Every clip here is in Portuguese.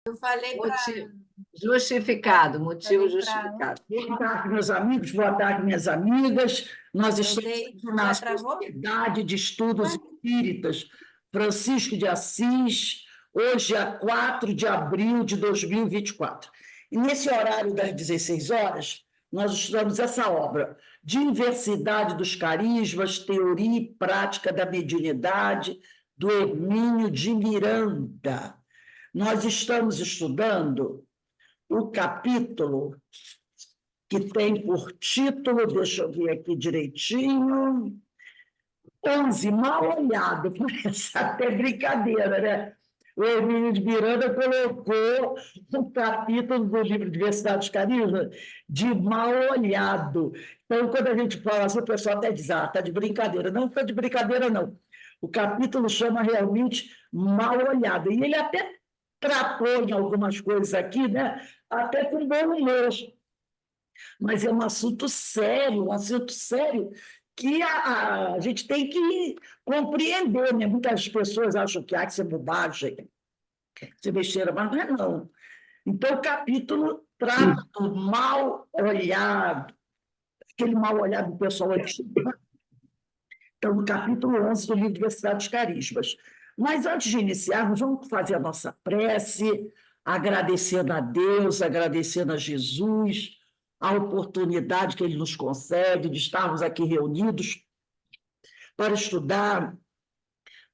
Eu falei para. Justificado, motivo Falei para. justificado. Boa tarde, meus amigos, boa tarde, minhas amigas. Nós Eu estamos dei. aqui na Ué, travou? Sociedade de Estudos Espíritas Francisco de Assis, hoje é 4 de abril de 2024. E nesse horário das 16 horas, nós estudamos essa obra, Diversidade dos Carismas, Teoria e Prática da Mediunidade, do Hermínio de Miranda. Nós estamos estudando o capítulo que tem por título, deixa eu ver aqui direitinho, 11, mal olhado, parece até brincadeira, né? O Hermínio de Miranda colocou um capítulo do livro Diversidade dos Carismas de mal olhado. Então, quando a gente fala assim, o pessoal até diz, está de brincadeira. Não está de brincadeira, não. O capítulo chama realmente mal olhado. E ele até tratou em algumas coisas aqui, né? Até com bom humor. Mas é um assunto sério que a gente tem que compreender, né? Muitas pessoas acham que isso é bobagem, isso é besteira, mas não é não. Então, o capítulo trata do mal olhado, aquele mal olhado do pessoal antigo. Então, no capítulo 11 do livro Diversidade dos Carismas. Mas, antes de iniciarmos, vamos fazer a nossa prece, agradecendo a Deus, agradecendo a Jesus, a oportunidade que Ele nos concede de estarmos aqui reunidos para estudar,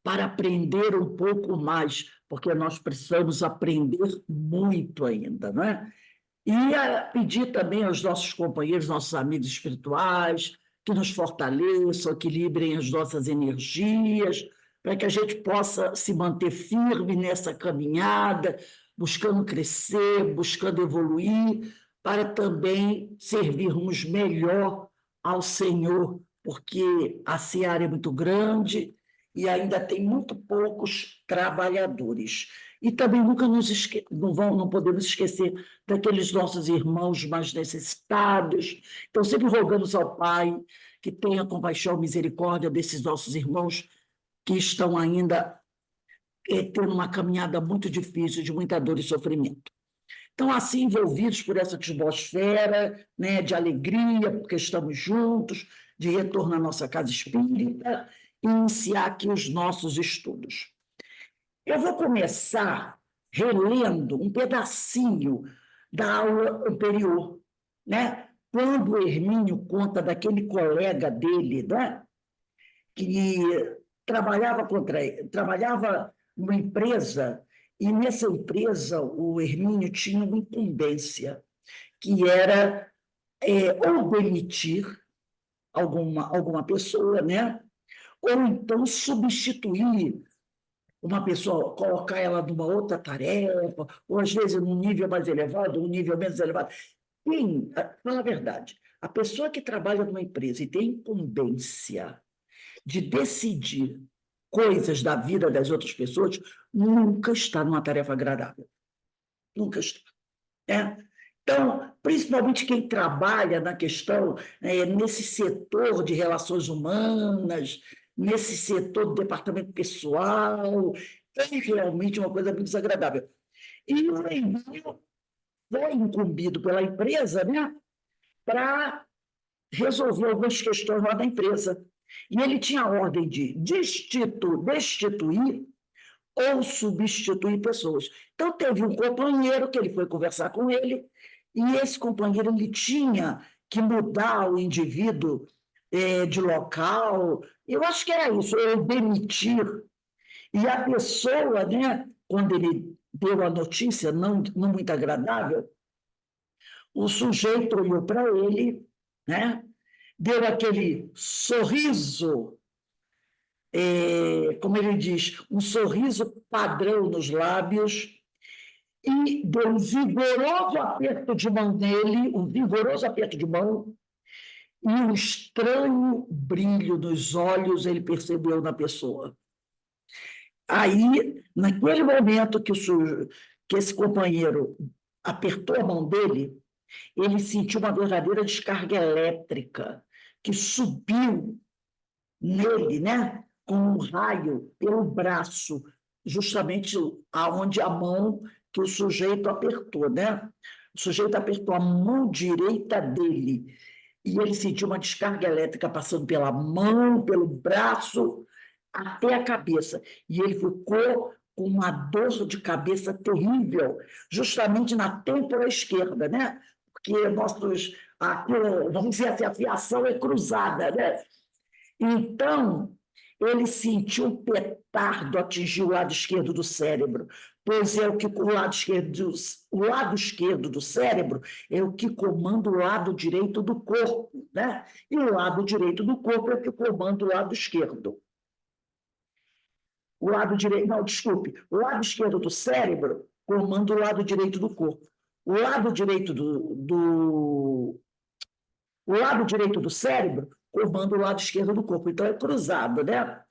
para aprender um pouco mais, porque nós precisamos aprender muito ainda, não é? E pedir também aos nossos companheiros, nossos amigos espirituais, que nos fortaleçam, equilibrem as nossas energias, para que a gente possa se manter firme nessa caminhada, buscando crescer, buscando evoluir, para também servirmos melhor ao Senhor, porque a seara é muito grande e ainda tem muito poucos trabalhadores. E também nunca não podemos esquecer daqueles nossos irmãos mais necessitados. Então, sempre rogamos ao Pai que tenha compaixão, misericórdia desses nossos irmãos que estão ainda tendo uma caminhada muito difícil, de muita dor e sofrimento. Então, assim, envolvidos por essa atmosfera, né, de alegria, porque estamos juntos, de retorno à nossa casa espírita, e iniciar aqui os nossos estudos. Eu vou começar relendo um pedacinho da aula anterior, né? Quando o Hermínio conta daquele colega dele, né? Que trabalhava numa empresa, e nessa empresa o Hermínio tinha uma incumbência, que era ou demitir alguma pessoa, né? Ou então substituir uma pessoa, colocar ela numa outra tarefa, ou às vezes num nível mais elevado, um nível menos elevado. Fala a verdade, a pessoa que trabalha numa empresa e tem incumbência de decidir coisas da vida das outras pessoas, nunca está numa tarefa agradável. Nunca está. Né? Então, principalmente quem trabalha na questão, nesse setor de relações humanas, nesse setor do departamento pessoal, é realmente uma coisa muito desagradável. E o Emílio foi incumbido pela empresa, né, para resolver algumas questões lá da empresa. E ele tinha a ordem de destituir ou substituir pessoas. Então, teve um companheiro que ele foi conversar com ele, e esse companheiro ele tinha que mudar o indivíduo de local. Eu acho que era isso, ou demitir. E a pessoa, né, quando ele deu a notícia, não muito agradável, o sujeito olhou para ele, né, deu aquele sorriso, como ele diz, um sorriso padrão nos lábios, e deu um vigoroso aperto de mão nele, um vigoroso aperto de mão, e um estranho brilho nos olhos ele percebeu na pessoa. Aí, naquele momento que esse companheiro apertou a mão dele, ele sentiu uma verdadeira descarga elétrica que subiu nele, né, com um raio pelo braço, justamente aonde a mão que o sujeito apertou, né? O sujeito apertou a mão direita dele e ele sentiu uma descarga elétrica passando pela mão, pelo braço, até a cabeça. E ele ficou com uma dor de cabeça terrível, justamente na têmpora esquerda, né? Porque vamos dizer assim, a fiação é cruzada, né? Então, ele sentiu um petardo atingir o lado esquerdo do cérebro, pois é o lado esquerdo do cérebro é o que comanda o lado direito do corpo, né? E o lado direito do corpo é o que comanda o lado esquerdo. O lado direito, não, desculpe, o lado esquerdo do cérebro comanda o lado direito do corpo. O lado direito o lado direito do cérebro comanda o lado esquerdo do corpo, então é cruzado, né?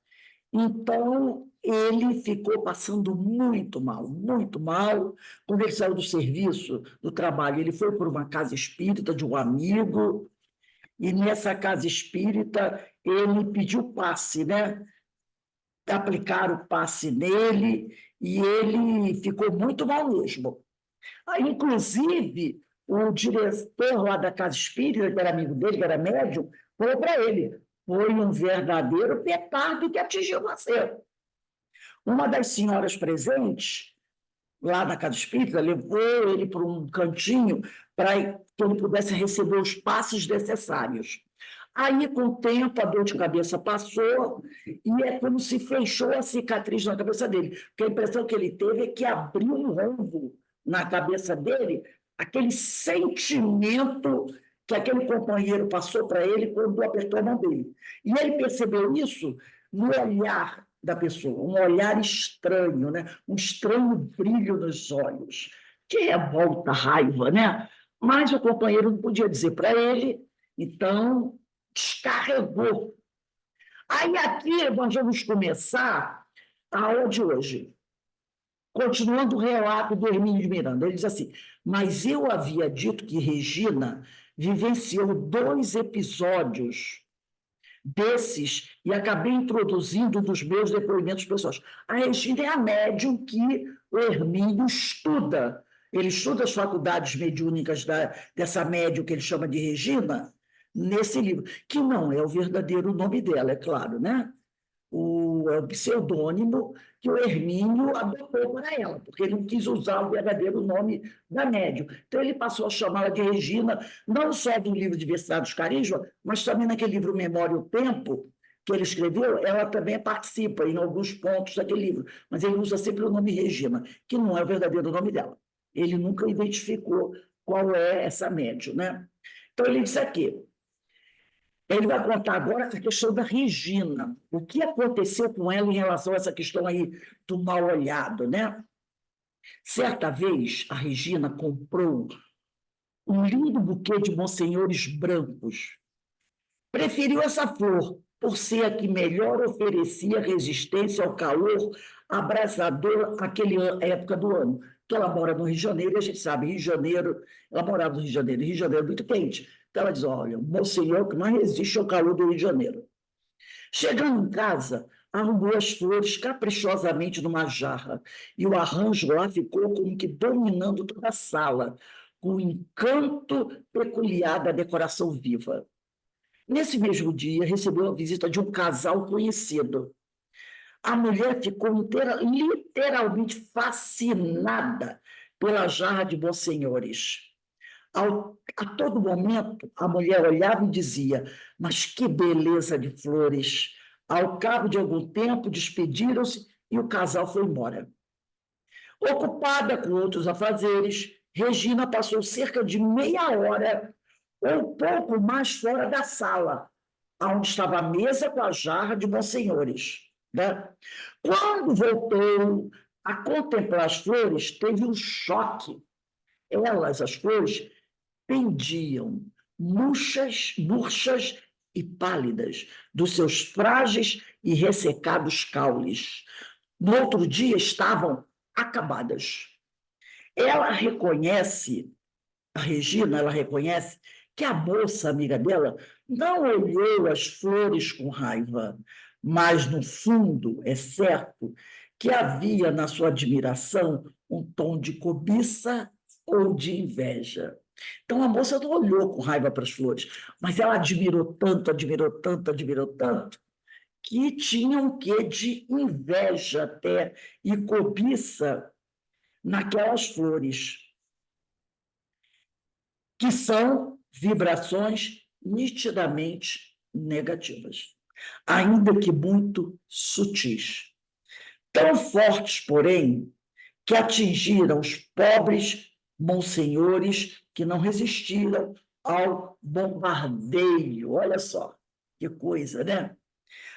Então, ele ficou passando muito mal, muito mal. Quando ele saiu do serviço, do trabalho, ele foi para uma casa espírita de um amigo, e nessa casa espírita ele pediu passe, né? Aplicaram o passe nele, e ele ficou muito mal mesmo. Aí, inclusive, o diretor lá da Casa Espírita, que era amigo dele, que era médium, falou para ele: foi um verdadeiro petardo que atingiu você. Uma das senhoras presentes, lá na Casa Espírita, levou ele para um cantinho para que ele pudesse receber os passes necessários. Aí, com o tempo, a dor de cabeça passou e é como se fechou a cicatriz na cabeça dele. Porque a impressão que ele teve é que abriu um rombo na cabeça dele, aquele sentimento que aquele companheiro passou para ele quando apertou a mão dele. E ele percebeu isso no olhar da pessoa, um olhar estranho, né? Um estranho brilho nos olhos, que revolta, raiva, né? Mas o companheiro não podia dizer para ele, então descarregou. Aí aqui nós vamos começar a aula de hoje. Continuando o relato do Hermínio de Miranda, ele diz assim: mas eu havia dito que Regina vivenciou 2 episódios desses e acabei introduzindo um dos meus depoimentos pessoais. A Regina é a médium que o Hermínio estuda. Ele estuda as faculdades mediúnicas dessa médium que ele chama de Regina, nesse livro, que não é o verdadeiro nome dela, é claro, né? É o pseudônimo que o Hermínio adotou para ela, porque ele não quis usar o verdadeiro nome da médium. Então, ele passou a chamá-la de Regina, não só do livro Diversidade dos Carisma, mas também naquele livro Memória e o Tempo, que ele escreveu, ela também participa em alguns pontos daquele livro, mas ele usa sempre o nome Regina, que não é o verdadeiro nome dela. Ele nunca identificou qual é essa médium, né? Então, ele disse aqui: ele vai contar agora a questão da Regina. O que aconteceu com ela em relação a essa questão aí do mal-olhado, né? Certa vez, a Regina comprou um lindo buquê de monsenhores brancos. Preferiu essa flor, por ser a que melhor oferecia resistência ao calor abrasador naquela época do ano. Porque ela mora no Rio de Janeiro, e a gente sabe, Rio de Janeiro, ela morava no Rio de Janeiro, e Rio de Janeiro é muito quente. Então ela diz: olha, o Monsenhor que não resiste ao calor do Rio de Janeiro. Chegando em casa, arrumou as flores caprichosamente numa jarra, e o arranjo lá ficou como que dominando toda a sala, com o encanto peculiar da decoração viva. Nesse mesmo dia, recebeu a visita de um casal conhecido. A mulher ficou literalmente fascinada pela jarra de monsenhores. A todo momento, a mulher olhava e dizia: mas que beleza de flores! Ao cabo de algum tempo, despediram-se e o casal foi embora. Ocupada com outros afazeres, Regina passou cerca de meia hora ou pouco mais fora da sala, onde estava a mesa com a jarra de monsenhores, né? Quando voltou a contemplar as flores, teve um choque. As flores, pendiam, murchas e pálidas, dos seus frágeis e ressecados caules. No outro dia estavam acabadas. A Regina, ela reconhece que a moça amiga dela não olhou as flores com raiva, mas, no fundo, é certo que havia na sua admiração um tom de cobiça ou de inveja. Então a moça não olhou com raiva para as flores, mas ela admirou tanto, admirou tanto, admirou tanto, que tinha um quê de inveja até e cobiça naquelas flores, que são vibrações nitidamente negativas, ainda que muito sutis. Tão fortes, porém, que atingiram os pobres monsenhores que não resistiram ao bombardeio. Olha só, que coisa, né?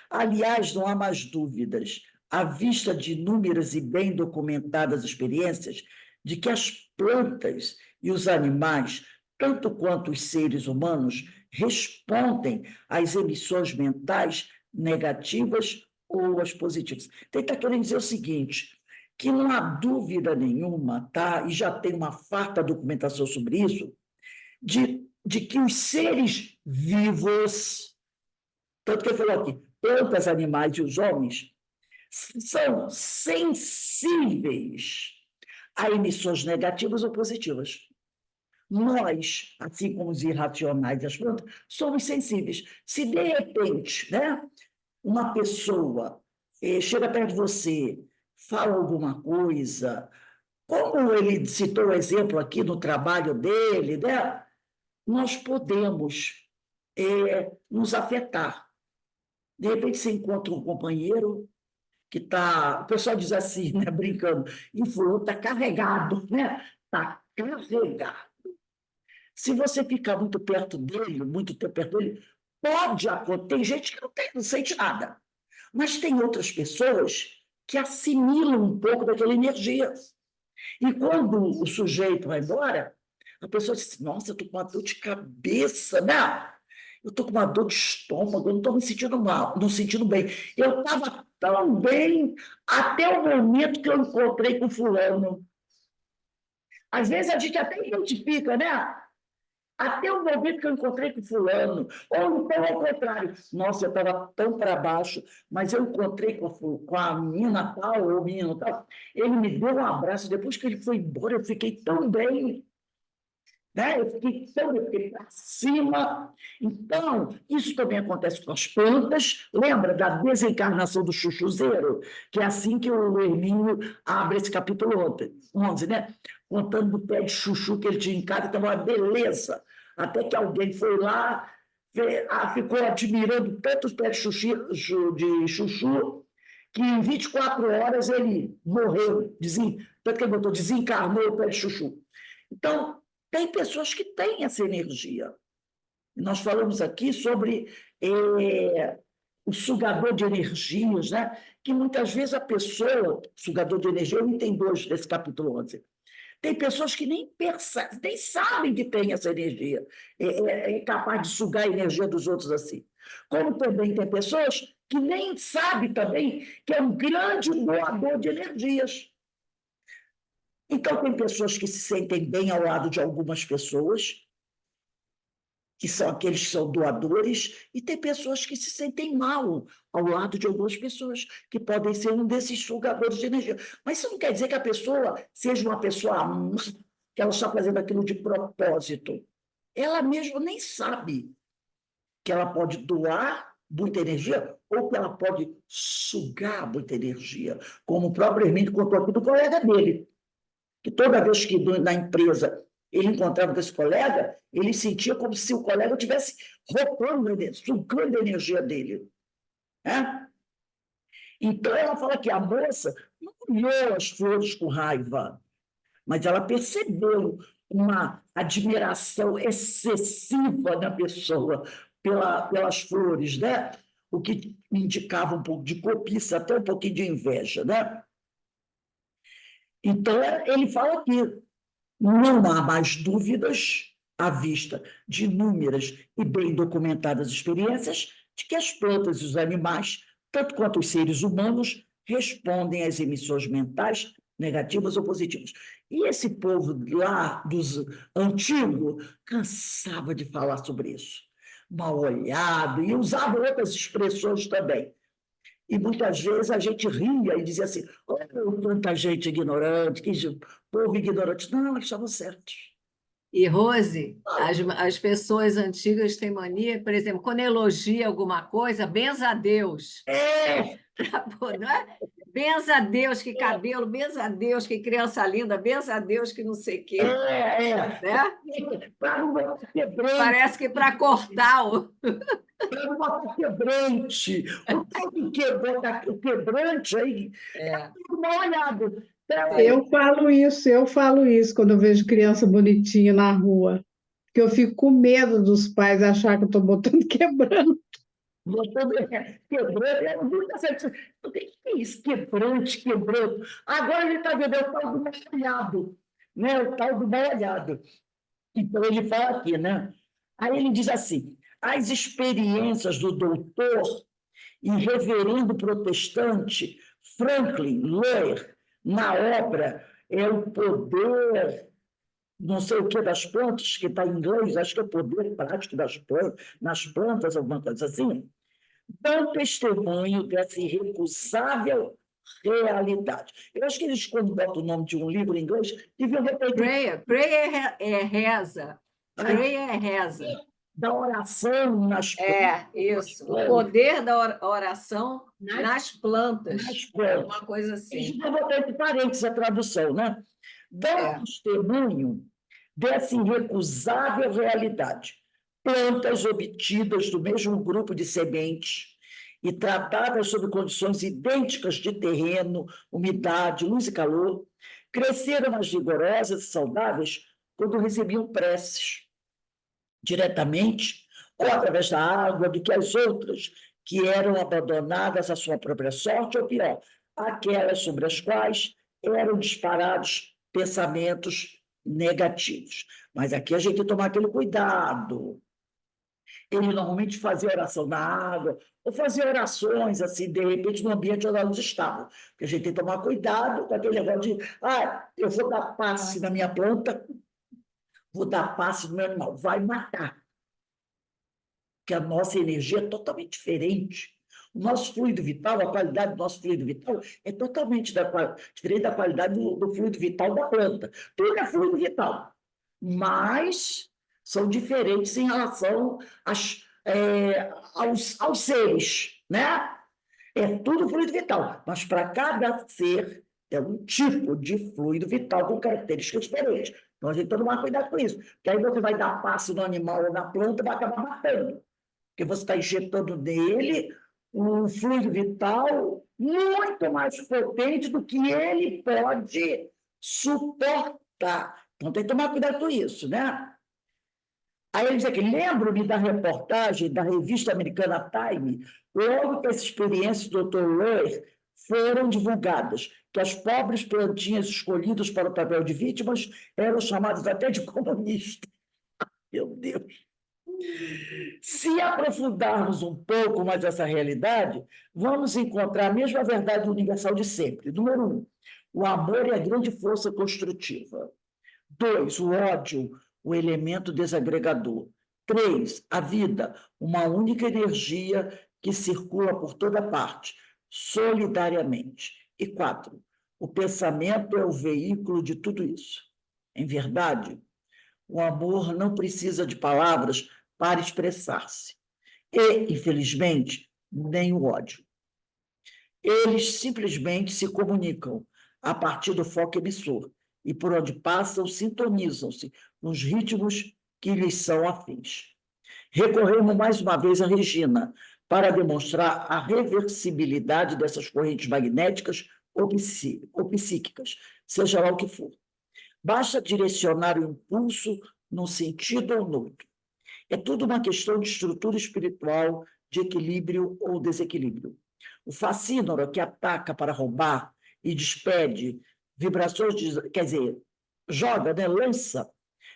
Aliás, não há mais dúvidas, à vista de inúmeras e bem documentadas experiências, de que as plantas e os animais, tanto quanto os seres humanos, respondem às emissões mentais negativas ou às positivas. Então, ele está querendo dizer o seguinte, que não há dúvida nenhuma, tá? E já tem uma farta documentação sobre isso, de que os seres vivos, tanto que ele falou aqui, plantas, animais e os homens, são sensíveis a emissões negativas ou positivas. Nós, assim como os irracionais e as plantas, somos sensíveis. Se, de repente, né, uma pessoa chega perto de você, fala alguma coisa, como ele citou o exemplo aqui no trabalho dele, né, nós podemos nos afetar. De repente, você encontra um companheiro que está. O pessoal diz assim, né, brincando, e fulano está carregado, né? Está carregado. Se você ficar muito perto dele, muito tempo perto dele, pode acontecer. Tem gente que não sente nada, mas tem outras pessoas que assimilam um pouco daquela energia. E quando o sujeito vai embora, a pessoa diz: nossa, eu estou com uma dor de cabeça, né? Eu estou com uma dor de estômago, eu não estou me sentindo mal, não sentindo bem. Eu estava tão bem até o momento que eu encontrei com fulano. Às vezes a gente até identifica, né? Até o momento que eu encontrei com fulano. Ou então, ao contrário. Nossa, eu estava tão para baixo, mas eu encontrei com a menina tal ou o menino tal. Ele me deu um abraço. Depois que ele foi embora, eu fiquei tão bem. Né? Eu fiquei para cima. Então, isso também acontece com as plantas. Lembra da desencarnação do chuchuzeiro? Que é assim que o Hermínio abre esse capítulo 11, né? Contando do pé de chuchu que ele tinha em casa, estava uma beleza. Até que alguém foi lá, ficou admirando tanto os pés de chuchu, que em 24 horas ele morreu, tanto que ele botou, desencarnou o pé de chuchu. Então, tem pessoas que têm essa energia. Nós falamos aqui sobre o sugador de energias, né? Que muitas vezes a pessoa, sugador de energia, eu item 2 desse capítulo 11, tem pessoas que nem sabem que tem essa energia, é capaz de sugar a energia dos outros assim. Como também tem pessoas que nem sabem também que é um grande doador de energias. Então, tem pessoas que se sentem bem ao lado de algumas pessoas, que são aqueles que são doadores, e tem pessoas que se sentem mal ao lado de algumas pessoas, que podem ser um desses sugadores de energia. Mas isso não quer dizer que a pessoa seja uma pessoa má, que ela está fazendo aquilo de propósito. Ela mesma nem sabe que ela pode doar muita energia ou que ela pode sugar muita energia, como o próprio Hermínio contou aqui do colega dele, que toda vez que na empresa ele encontrava com esse colega, ele sentia como se o colega estivesse roubando, sugando a energia dele. Né? Então, ela fala que a moça não olhou as flores com raiva, mas ela percebeu uma admiração excessiva na pessoa pelas flores, né? O que indicava um pouco de cobiça, até um pouquinho de inveja. Né? Então, ele fala aqui, não há mais dúvidas, à vista de inúmeras e bem documentadas experiências, de que as plantas e os animais, tanto quanto os seres humanos, respondem às emissões mentais negativas ou positivas. E esse povo lá dos antigos cansava de falar sobre isso. Mal olhado, e usava outras expressões também. E muitas vezes a gente ria e dizia assim, oh, tanta gente ignorante, que povo ignorante. Não, eles estavam certos. E, Rose, as pessoas antigas têm mania, por exemplo, quando elogia alguma coisa, benza a Deus. É, Pô, não é? Benza a Deus, que cabelo, benza a Deus, que criança linda, benza a Deus, que não sei o quê, né? para não botar quebrante, Parece que para cortar o. para não botar quebrante. O tal de o quebrante aí, É, tudo mal olhado. Então, sim. Eu falo isso quando eu vejo criança bonitinha na rua, porque eu fico com medo dos pais achar que eu estou botando quebrando. botando quebrante, nunca sei. O que é isso? Quebrante, quebrando. Agora ele está vendo o tal do mal olhado, né? O tal do mal olhado. Então, ele fala aqui, né? Aí ele diz assim: as experiências do doutor e reverendo protestante Franklin Loyer, na obra É o Poder, não sei o que, das plantas, que está em inglês, acho que é Poder Prático das plantas, nas plantas, alguma coisa assim, dão testemunho dessa irrecusável realidade. Eu acho que eles, quando botam o nome de um livro em inglês, deviam repetir Prayer é reza. Prayer é reza. da oração nas É, isso. O poder da oração nas plantas. É plantas. uma coisa Eles assim. deviam botar entre parênteses a tradução, né? Dão É. testemunho dessa irrecusável realidade. Plantas obtidas do mesmo grupo de sementes e tratadas sob condições idênticas de terreno, umidade, luz e calor, cresceram mais vigorosas e saudáveis quando recebiam preces diretamente ou através da água do que as outras que eram abandonadas à sua própria sorte, ou pior, aquelas sobre as quais eram disparados pensamentos negativos. Mas aqui a gente tem que tomar aquele cuidado. Ele normalmente fazia oração na água, ou fazia orações, assim, de repente, no ambiente onde elas estavam. Porque a gente tem que tomar cuidado com aquele negócio de, eu vou dar passe na minha planta, vou dar passe no meu animal, vai matar. Que a nossa energia é totalmente diferente. O nosso fluido vital, a qualidade do nosso fluido vital é totalmente diferente da qualidade do fluido vital da planta. Tudo é fluido vital, mas são diferentes em relação aos seres, né? É tudo fluido vital, mas para cada ser é um tipo de fluido vital com características diferentes. Então a gente tem que tomar cuidado com isso, porque aí você vai dar passe no animal ou na planta e vai acabar matando, porque você está injetando nele um fluido vital muito mais potente do que ele pode suportar. Então, tem que tomar cuidado com isso, né? Aí ele diz aqui, lembro-me da reportagem da revista americana Time, logo que as experiências do Dr. Loyer foram divulgadas, que as pobres plantinhas escolhidas para o papel de vítimas eram chamadas até de comunistas. Meu Deus! Se aprofundarmos um pouco mais essa realidade, vamos encontrar a mesma verdade universal de sempre. Número 1, o amor é a grande força construtiva. 2, o ódio, o elemento desagregador. 3, a vida, uma única energia que circula por toda parte, solidariamente. E 4, o pensamento é o veículo de tudo isso. Em verdade, o amor não precisa de palavras para expressar-se. E, infelizmente, nem o ódio. Eles simplesmente se comunicam a partir do foco emissor e por onde passam sintonizam-se nos ritmos que lhes são afins. Recorremos mais uma vez a Regina para demonstrar a reversibilidade dessas correntes magnéticas ou psíquicas, seja lá o que for. Basta direcionar o impulso num sentido ou no outro. É tudo uma questão de estrutura espiritual, de equilíbrio ou desequilíbrio. O fascínoro que ataca para roubar e despede vibrações, quer dizer, joga, né, lança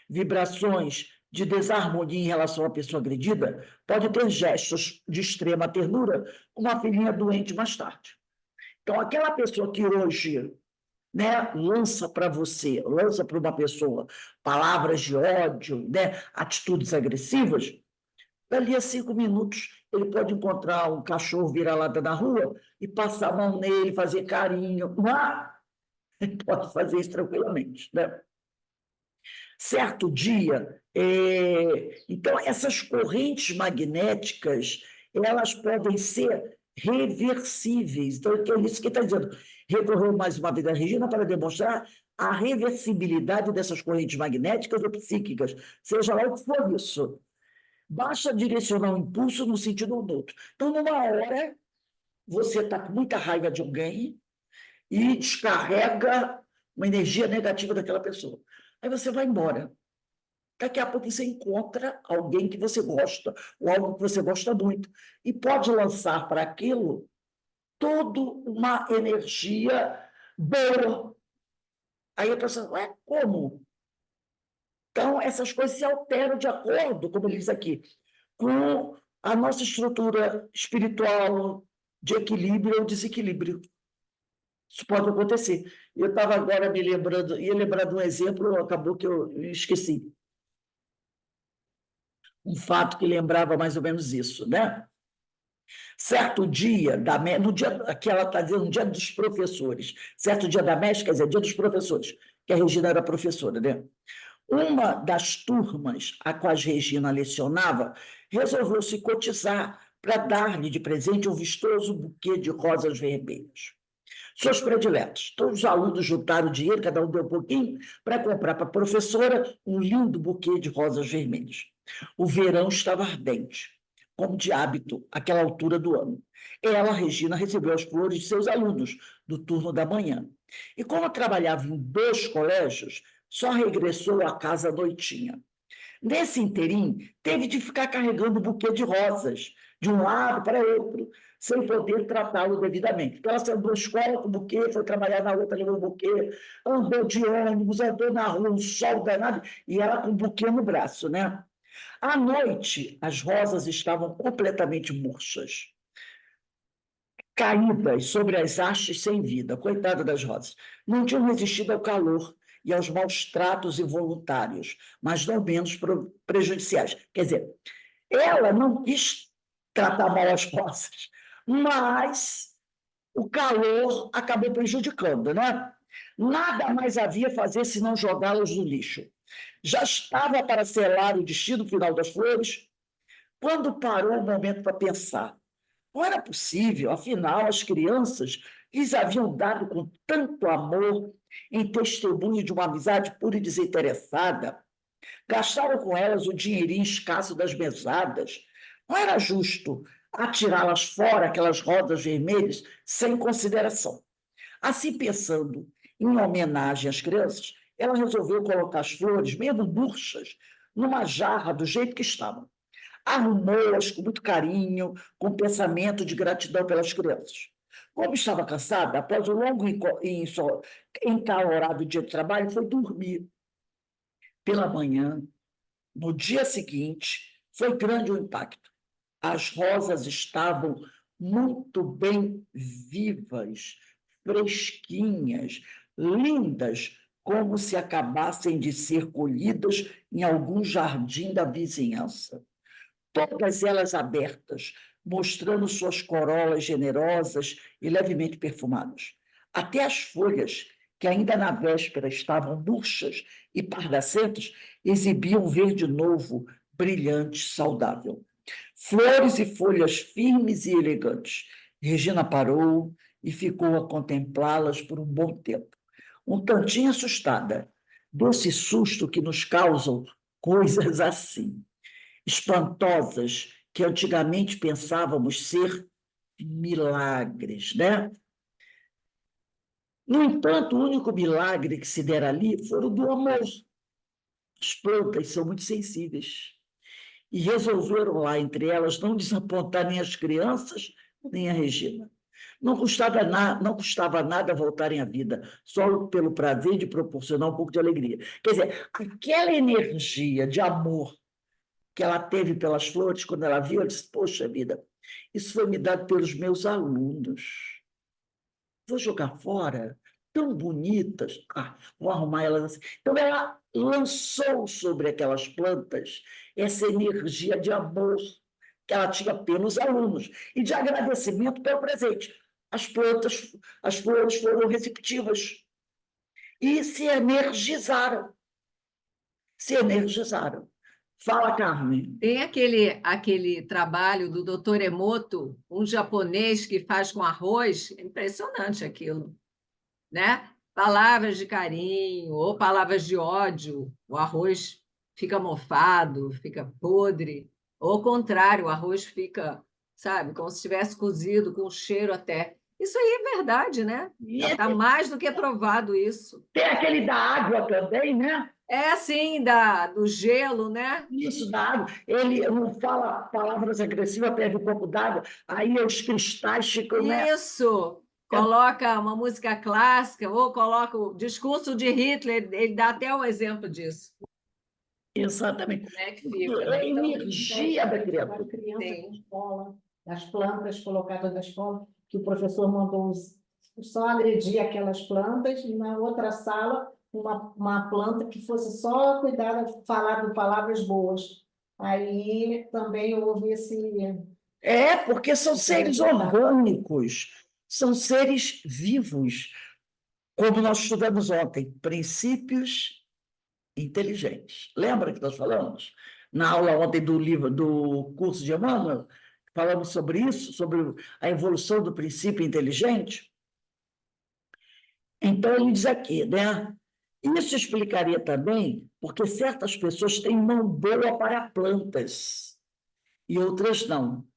vibrações de desarmonia em relação à pessoa agredida, pode ter gestos de extrema ternura com uma filhinha doente mais tarde. Então, aquela pessoa que hoje, né, lança para você, lança para uma pessoa palavras de ódio, né, atitudes agressivas, dali a 5 minutos ele pode encontrar um cachorro vira-lata na rua e passar a mão nele, fazer carinho. Ele pode fazer isso tranquilamente, né? Certo dia, então, essas correntes magnéticas, elas podem ser reversíveis. Então, é isso que está dizendo. Recorreu mais uma vez a Regina para demonstrar a reversibilidade dessas correntes magnéticas ou psíquicas, seja lá o que for isso. Basta direcionar o impulso no sentido ou no outro. Então, numa hora, você está com muita raiva de alguém e descarrega uma energia negativa daquela pessoa. Aí você vai embora. Daqui a pouco você encontra alguém que você gosta, ou algo que você gosta muito, e pode lançar para aquilo toda uma energia boa. Aí a pessoa, ué, como? Então, essas coisas se alteram de acordo, como ele diz aqui, com a nossa estrutura espiritual de equilíbrio ou desequilíbrio. Isso pode acontecer. Eu estava agora me lembrando, ia lembrar de um exemplo, acabou que eu esqueci. Um fato que lembrava mais ou menos isso, né? Certo dia, no dia, aqui ela está dizendo, no dia dos professores, certo dia da MESC, quer dizer, dia dos professores, que a Regina era professora, né? Uma das turmas a quais Regina lecionava resolveu se cotizar para dar-lhe de presente um vistoso buquê de rosas vermelhas. Seus prediletos. Todos os alunos juntaram dinheiro, cada um deu um pouquinho, para comprar para a professora um lindo buquê de rosas vermelhas. O verão estava ardente, como de hábito, àquela altura do ano. Ela, Regina, recebeu as flores de seus alunos, do turno da manhã. E como trabalhava em 2 colégios, só regressou à casa à noitinha. Nesse interim, teve de ficar carregando o buquê de rosas, de um lado para outro, sem poder tratá-lo devidamente. Então, ela saiu da escola com o buquê, foi trabalhar na outra, levou o buquê, andou de ônibus, andou na rua, um sol danado, e ela com o buquê no braço, né? À noite, as rosas estavam completamente murchas, caídas sobre as hastes sem vida, coitada das rosas. Não tinham resistido ao calor e aos maus tratos involuntários, mas não menos prejudiciais. Quer dizer, ela não quis tratar mal as rosas, mas o calor acabou prejudicando, né? Nada mais havia a fazer senão jogá-las no lixo. Já estava para selar o destino final das flores, quando parou o momento para pensar. Não era possível, afinal, as crianças lhes haviam dado com tanto amor em testemunho de uma amizade pura e desinteressada. Gastaram com elas o dinheirinho escasso das mesadas. Não era justo atirá-las fora, aquelas rodas vermelhas, sem consideração. Assim, pensando em homenagem às crianças, ela resolveu colocar as flores, mesmo murchas, numa jarra do jeito que estavam. Arrumou-as com muito carinho, com pensamento de gratidão pelas crianças. Como estava cansada, após o longo e encalorado dia de trabalho, foi dormir. Pela manhã, no dia seguinte, foi grande o impacto. As rosas estavam muito bem vivas, fresquinhas, lindas, como se acabassem de ser colhidas em algum jardim da vizinhança. Todas elas abertas, mostrando suas corolas generosas e levemente perfumadas. Até as folhas, que ainda na véspera estavam murchas e pardacentas, exibiam um verde novo, brilhante, saudável. Flores e folhas firmes e elegantes. Regina parou e ficou a contemplá-las por um bom tempo, um tantinho assustada, desse susto que nos causam coisas assim, espantosas, que antigamente pensávamos ser milagres, né? No entanto, o único milagre que se dera ali foi o do amor. As plantas são muito sensíveis e resolveram lá, entre elas, não desapontar nem as crianças, nem a Regina. Não custava nada voltarem à vida, só pelo prazer de proporcionar um pouco de alegria. Quer dizer, aquela energia de amor que ela teve pelas flores, quando ela viu, ela disse, poxa vida, isso foi me dado pelos meus alunos. Vou jogar fora? Tão bonitas. Vou arrumar elas assim. Então, ela lançou sobre aquelas plantas essa energia de amor que ela tinha pelos alunos, e de agradecimento pelo presente. As plantas, as flores foram receptivas e se energizaram. Se energizaram. Fala, Carmen. Tem aquele trabalho do Dr. Emoto, um japonês que faz com arroz, é impressionante aquilo, né? Palavras de carinho ou palavras de ódio, o arroz fica mofado, fica podre, ou ao contrário, o arroz fica, sabe, como se tivesse cozido, com cheiro até. Isso aí é verdade, né? Já está mais do que provado isso. Tem aquele da água também, né? É assim, do gelo, né? Isso, da água. Ele não fala palavras agressivas, perde um pouco d'água, aí os cristais ficam, né? Isso! Coloca uma música clássica, ou coloca o discurso de Hitler, ele dá até um exemplo disso. Exatamente. Como é que fica, né? É a energia da criança. Da criança Sim. na escola, das plantas colocadas na escola, que o professor mandou só agredir aquelas plantas, e na outra sala, uma planta que fosse só cuidar de falar de palavras boas. Aí também houve esse... É, porque são seres orgânicos, são seres vivos, como nós estudamos ontem, princípios inteligentes. Lembra que nós falamos? Na aula ontem do livro, do curso de Emmanuel, falamos sobre isso, sobre a evolução do princípio inteligente. Então, ele diz aqui, né? Isso explicaria também porque certas pessoas têm mão boa para plantas e outras não.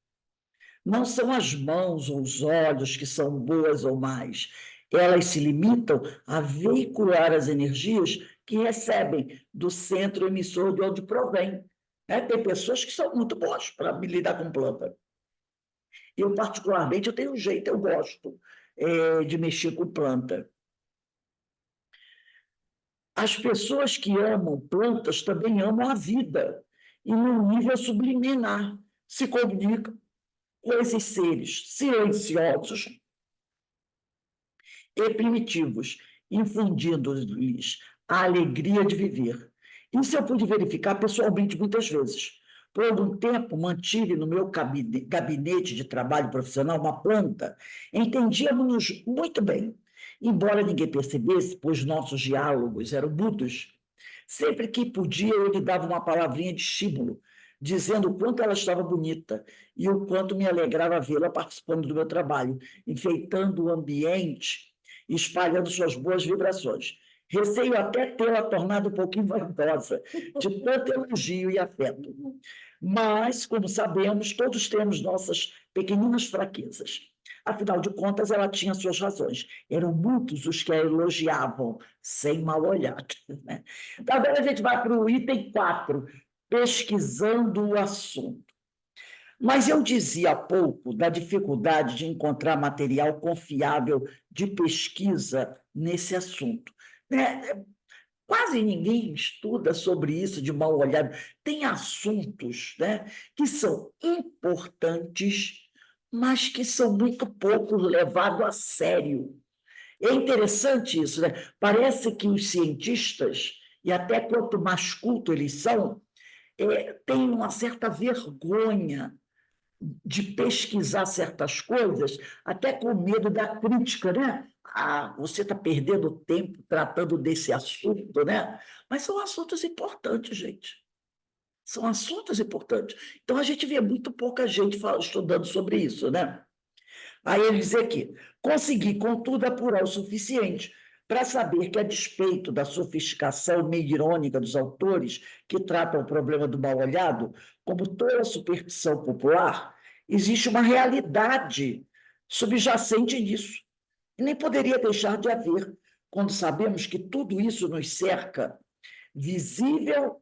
Não são as mãos ou os olhos que são boas ou más. Elas se limitam a veicular as energias que recebem do centro emissor de onde provém. Tem pessoas que são muito boas para lidar com planta. Eu, particularmente, eu tenho um jeito, eu gosto de mexer com planta. As pessoas que amam plantas também amam a vida, e num nível subliminar se comunicam com esses seres silenciosos e primitivos, infundindo-lhes a alegria de viver. Isso eu pude verificar pessoalmente muitas vezes. Por algum tempo, mantive no meu gabinete de trabalho profissional uma planta, entendíamos muito bem, embora ninguém percebesse, pois nossos diálogos eram mudos. Sempre que podia, eu lhe dava uma palavrinha de estímulo, dizendo o quanto ela estava bonita e o quanto me alegrava vê-la participando do meu trabalho, enfeitando o ambiente e espalhando suas boas vibrações. Receio até tê-la tornado um pouquinho vaidosa, de tanto elogio e afeto. Mas, como sabemos, todos temos nossas pequeninas fraquezas. Afinal de contas, ela tinha suas razões. Eram muitos os que a elogiavam, sem mal olhar. Né? Então, agora a gente vai para o item 4, pesquisando o assunto. Mas eu dizia há pouco da dificuldade de encontrar material confiável de pesquisa nesse assunto. Né? Quase ninguém estuda sobre isso de mal olhado. Tem assuntos, né, que são importantes, mas que são muito pouco levados a sério. É interessante isso, né? Parece que os cientistas, e até quanto mais culto eles são, têm uma certa vergonha de pesquisar certas coisas, até com medo da crítica, né? Você está perdendo tempo tratando desse assunto, né? Mas são assuntos importantes, gente. São assuntos importantes. Então, a gente vê muito pouca gente estudando sobre isso, né? Aí ele diz aqui, consegui, contudo, apurar o suficiente para saber que, a despeito da sofisticação meio irônica dos autores que tratam o problema do mal-olhado, como toda superstição popular, existe uma realidade subjacente nisso. E nem poderia deixar de haver, quando sabemos que tudo isso nos cerca, visível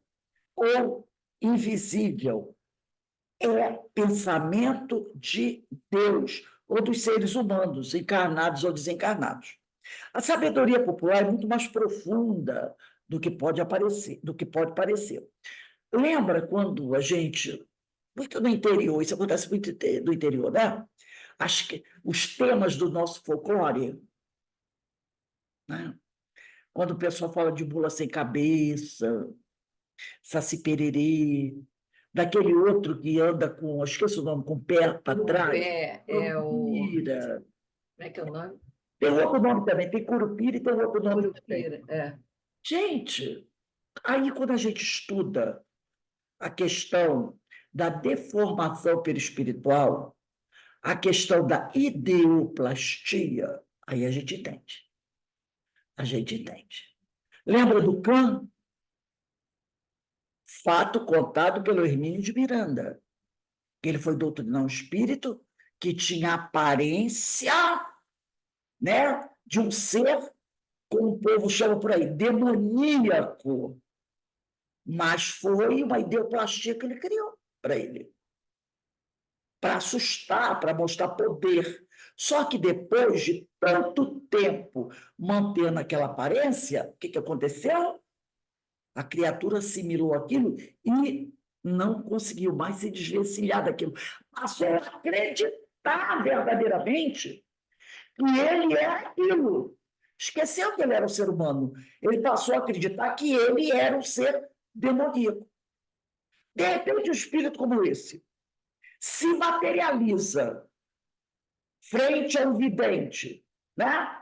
ou invisível, é pensamento de Deus ou dos seres humanos, encarnados ou desencarnados. A sabedoria popular é muito mais profunda do que pode parecer. Lembra quando a gente, muito no interior, isso acontece muito no interior, né? Acho que os temas do nosso folclore, né? Quando o pessoal fala de bula sem cabeça, saci pererê, daquele outro que anda com, esqueci o nome, com o pé para trás. É o... Curupira. Como é que é o nome? Tem outro nome também, tem Curupira e tem outro nome também. Curupira, é. Gente, aí quando a gente estuda a questão da deformação perispiritual, a questão da ideoplastia, aí a gente entende. A gente entende. Lembra do Kant? Fato contado pelo Hermínio de Miranda. Ele foi doutrinar um espírito que tinha aparência, né, de um ser, como o povo chama por aí, demoníaco. Mas foi uma ideoplastia que ele criou para ele. Para assustar, para mostrar poder. Só que depois de tanto tempo mantendo aquela aparência, o que aconteceu? A criatura assimilou aquilo e não conseguiu mais se desvencilhar daquilo. Passou a acreditar verdadeiramente que ele era aquilo. Esqueceu que ele era um ser humano. Ele passou a acreditar que ele era um ser demoníaco. De repente, um espírito como esse se materializa frente a um vidente, né?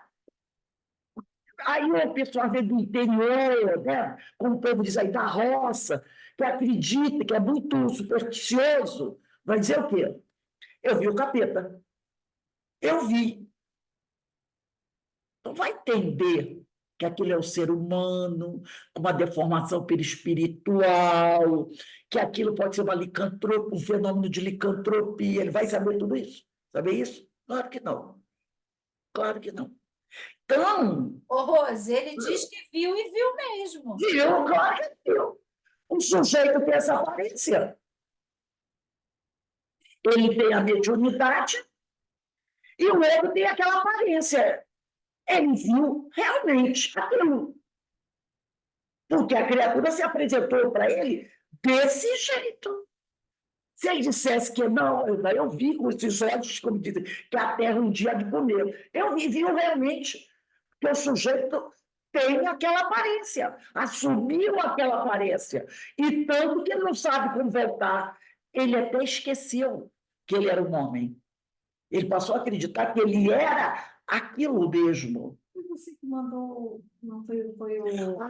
Aí o pessoal vem do interior, né? Como o povo diz aí, da roça, que acredita, que é muito supersticioso, vai dizer o quê? Eu vi o capeta. Eu vi. Não vai entender que aquilo é um ser humano, com uma deformação perispiritual, que aquilo pode ser uma licantropia, um fenômeno de licantropia. Ele vai saber tudo isso? Saber isso? Claro que não. Claro que não. Então, Ô, Rose, ele diz que viu e viu mesmo. viu, claro que viu. Um sujeito tem essa aparência. Ele tem a mediunidade e o outro tem aquela aparência. Ele viu realmente aquilo. Porque a criatura se apresentou para ele desse jeito. Se ele dissesse que não, eu vi com esses olhos, como dizem, que a terra um dia há de comer. Eu vi, viu realmente que o sujeito tem aquela aparência, assumiu aquela aparência. E tanto que ele não sabe como voltar. Ele até esqueceu que ele era um homem. Ele passou a acreditar que ele era aquilo mesmo. Você que mandou, não foi o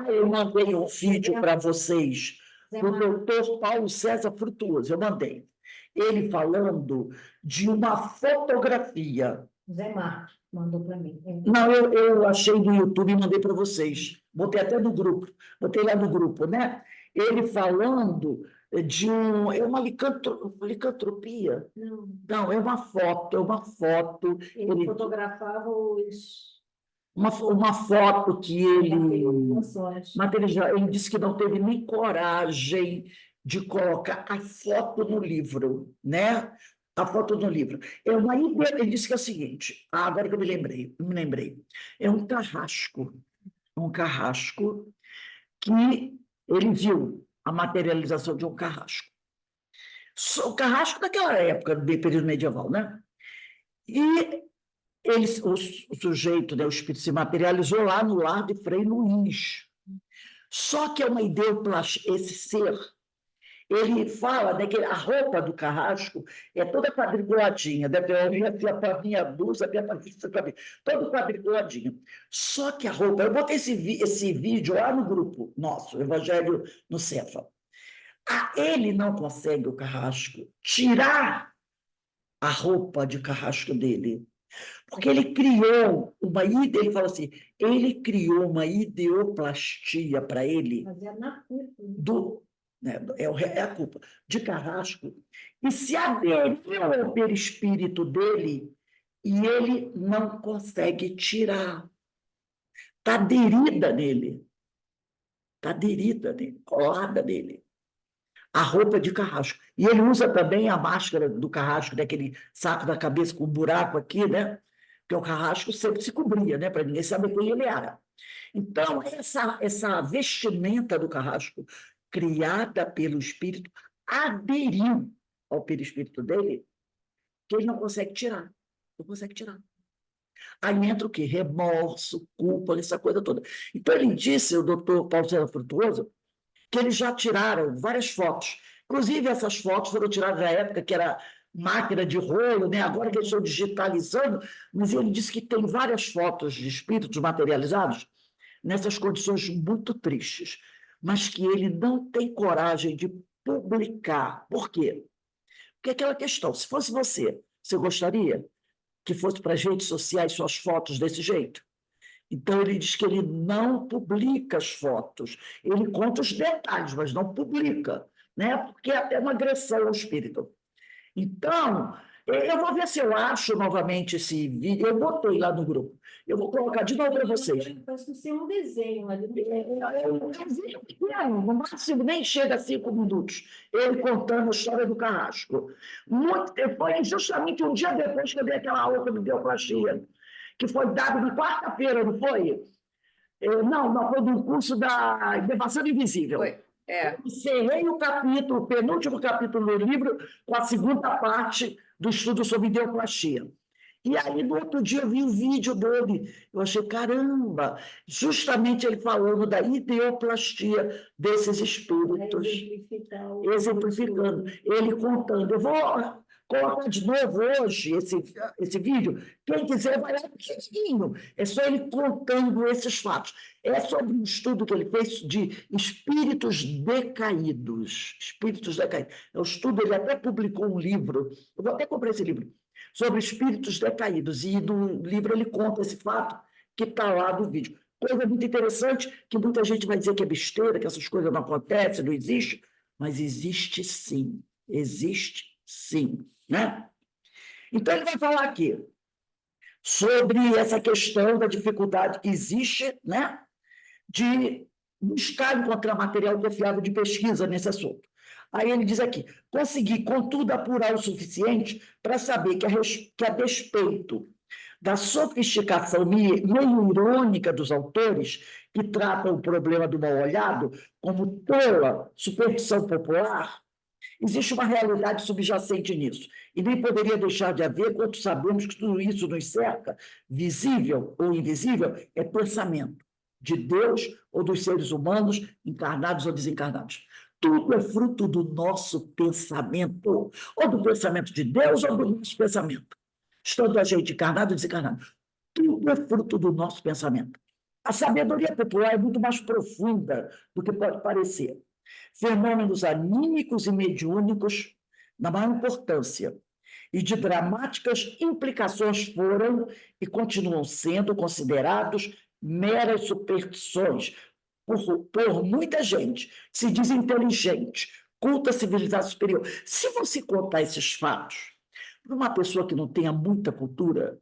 Eu mandei um vídeo para vocês Zé do Marcos? doutor Paulo César Frutuoso, eu mandei. Ele falando de uma fotografia. Zé Marcos mandou para mim. Não, eu achei no YouTube e mandei para vocês. Botei até no grupo, botei lá no grupo, né? Ele falando de é uma licantropia. Não, é uma foto. Ele fotografava os Uma foto que ele funções. ele disse que não teve nem coragem de colocar a foto no livro, né? A foto no livro. Ele disse que é o seguinte, agora que eu me lembrei, é um carrasco que ele viu a materialização de um carrasco. O carrasco daquela época, do período medieval, né? E o sujeito, né, o espírito, se materializou lá no lar de Frei Luís. Só que é uma ideoplastia, esse ser, ele fala, né, que a roupa do carrasco é toda quadriculadinha, deve a minha blusa, a minha blusa também, todo quadriculadinho. Só que a roupa, eu botei esse vídeo lá no grupo nosso, Evangelho no Cefa. Ele não consegue, o carrasco, tirar a roupa de carrasco dele. Porque ele criou ele fala assim, ele criou uma ideoplastia para ele Fazia na culpa. É a culpa, de carrasco, e se aderiu ao perispírito dele e ele não consegue tirar. Está aderida nele, colada nele. A roupa de carrasco. E ele usa também a máscara do carrasco, daquele saco da cabeça com um buraco aqui, né? Porque o carrasco sempre se cobria, né? Para ninguém saber quem ele era. Então, essa vestimenta do carrasco, criada pelo espírito, aderiu ao perispírito dele, que ele não consegue tirar. Não consegue tirar. Aí entra o quê? Remorso, culpa, essa coisa toda. Então, ele disse, o doutor Paulo César Frutuoso, que eles já tiraram várias fotos. Inclusive, essas fotos foram tiradas na época que era máquina de rolo, né? Agora que eles estão digitalizando, mas ele disse que tem várias fotos de espíritos materializados nessas condições muito tristes, mas que ele não tem coragem de publicar. Por quê? Porque é aquela questão, se fosse você gostaria que fosse para as redes sociais suas fotos desse jeito? Então, ele diz que ele não publica as fotos, ele conta os detalhes, mas não publica, né? Porque é até uma agressão ao espírito. Então, eu vou ver se eu acho novamente esse vídeo. Eu botei lá no grupo. Eu vou colocar de novo para vocês. Parece que tem um desenho ali. Um desenho pequeno, no máximo nem chega a 5 minutos. Ele contando a história do Carrasco. Foi justamente um dia depois que eu dei aquela aula de bioplastia, que foi dado na quarta-feira, não foi? Não, foi do curso da Invasão Invisível. Foi. Encerrei o penúltimo capítulo do livro, com a segunda parte do estudo sobre ideoplastia. E aí, no outro dia, eu vi o vídeo dele. Eu achei, caramba, justamente ele falando da ideoplastia desses espíritos. Exemplificando. Ele contando. Eu vou colocar de novo hoje esse vídeo. Quem quiser vai lá pequenininho. É só ele contando esses fatos. É sobre um estudo que ele fez de espíritos decaídos. Espíritos decaídos. É um estudo, ele até publicou um livro. Eu vou até comprar esse livro. Sobre espíritos decaídos. E no livro ele conta esse fato que está lá no vídeo. Coisa muito interessante, que muita gente vai dizer que é besteira, que essas coisas não acontecem, não existe, mas existe sim. Existe sim. Né? Então, ele vai falar aqui sobre essa questão da dificuldade que existe, né, de buscar encontrar material confiável de pesquisa nesse assunto. Aí ele diz aqui, consegui, contudo, apurar o suficiente para saber que a despeito da sofisticação meio irônica dos autores, que tratam o problema do mal-olhado como tola superstição popular, existe uma realidade subjacente nisso, e nem poderia deixar de haver quando sabemos que tudo isso nos cerca, visível ou invisível, é pensamento de Deus ou dos seres humanos, encarnados ou desencarnados. Tudo é fruto do nosso pensamento, ou do pensamento de Deus ou do nosso pensamento. Estando a gente encarnado ou desencarnado. Tudo é fruto do nosso pensamento. A sabedoria popular é muito mais profunda do que pode parecer. Fenômenos anímicos e mediúnicos, na maior importância, e de dramáticas implicações foram e continuam sendo considerados meras superstições por muita gente que se diz inteligente, culta, civilizada, superior. Se você contar esses fatos para uma pessoa que não tenha muita cultura,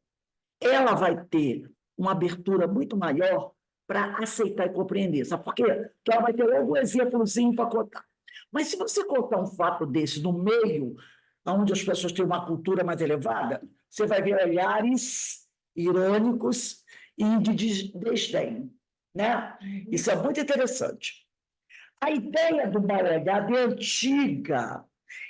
ela vai ter uma abertura muito maior para aceitar e compreender. Sabe por quê? Porque ela vai ter logo um exemplozinho para contar. Mas se você contar um fato desse no meio onde as pessoas têm uma cultura mais elevada, você vai ver olhares irônicos e de desdém. Né? Isso é muito interessante. A ideia do mal-olhado é antiga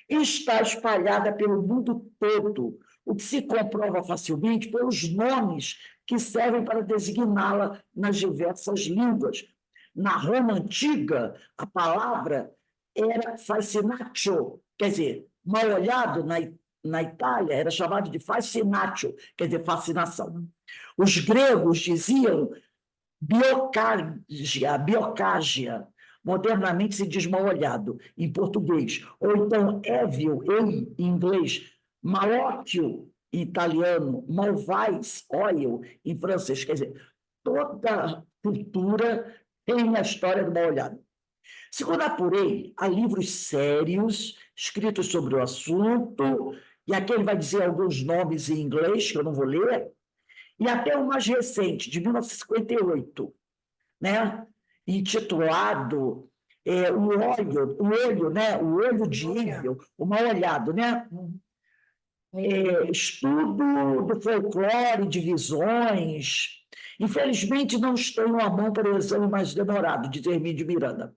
e está espalhada pelo mundo todo, o que se comprova facilmente pelos nomes que servem para designá-la nas diversas línguas. Na Roma antiga, a palavra era fascinatio, quer dizer, mal-olhado na Itália era chamado de fascinatio, quer dizer, fascinação. Os gregos diziam biocágia, modernamente se diz mal-olhado, em português, ou então évil, em inglês, malóquio, em italiano, malvais, oil, em francês. Quer dizer, toda cultura tem a história do mal-olhado. Segundo apurei, há livros sérios escritos sobre o assunto, e aqui ele vai dizer alguns nomes em inglês, que eu não vou ler, e até o mais recente, de 1958, né? Intitulado o olho, né? O olho de Ível, o mal-olhado, né? Estudo do folclore, de visões. Infelizmente, não tenho a mão para o exame mais demorado, diz Hermínio de Miranda.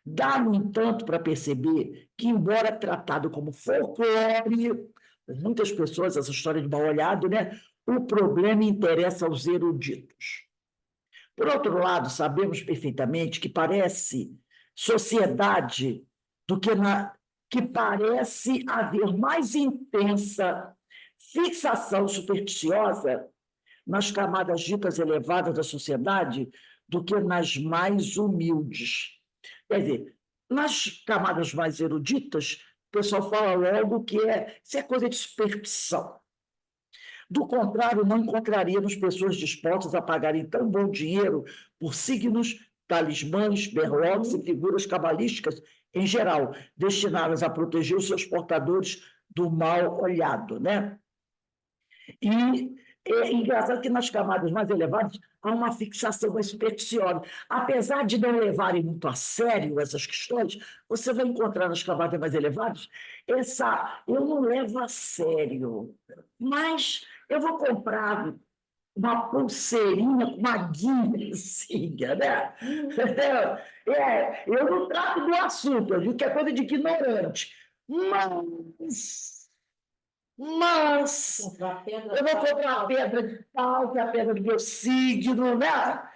Dá, no entanto, para perceber que, embora tratado como folclore, muitas pessoas, essa história de mal-olhado, né? O problema interessa aos eruditos. Por outro lado, sabemos perfeitamente que parece sociedade do que que parece haver mais intensa fixação supersticiosa nas camadas ditas elevadas da sociedade do que nas mais humildes. Quer dizer, nas camadas mais eruditas, o pessoal fala logo que isso é coisa de superstição. Do contrário, não encontraríamos pessoas dispostas a pagarem tão bom dinheiro por signos, talismãs, berloques e figuras cabalísticas em geral, destinadas a proteger os seus portadores do mal olhado, né? E é engraçado que nas camadas mais elevadas há uma fixação mais supersticiosa. Apesar de não levarem muito a sério essas questões, você vai encontrar nas camadas mais elevadas eu não levo a sério, mas eu vou comprar uma pulseirinha com uma guinzinha, né? Eu não trato do assunto, eu digo que é coisa de ignorante. Mas eu vou comprar a pedra de tal, que é a pedra do meu signo, né?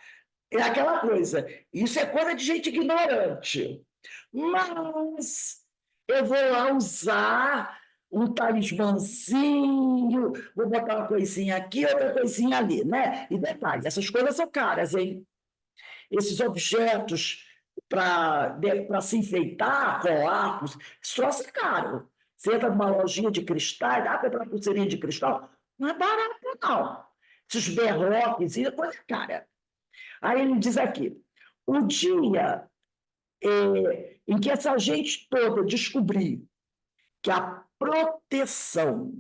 É aquela coisa. Isso é coisa de gente ignorante. Mas eu vou lá usar um talismãzinho, vou botar uma coisinha aqui, outra coisinha ali, né? E detalhe, essas coisas são caras, hein? Esses objetos para se enfeitar, colar, esse troço é caro. Você entra numa lojinha de cristais, dá para comprar pulseirinha de cristal, não é barato, não. Esses berloques, é coisa cara. Aí ele diz aqui, o dia em que essa gente toda descobrir que a proteção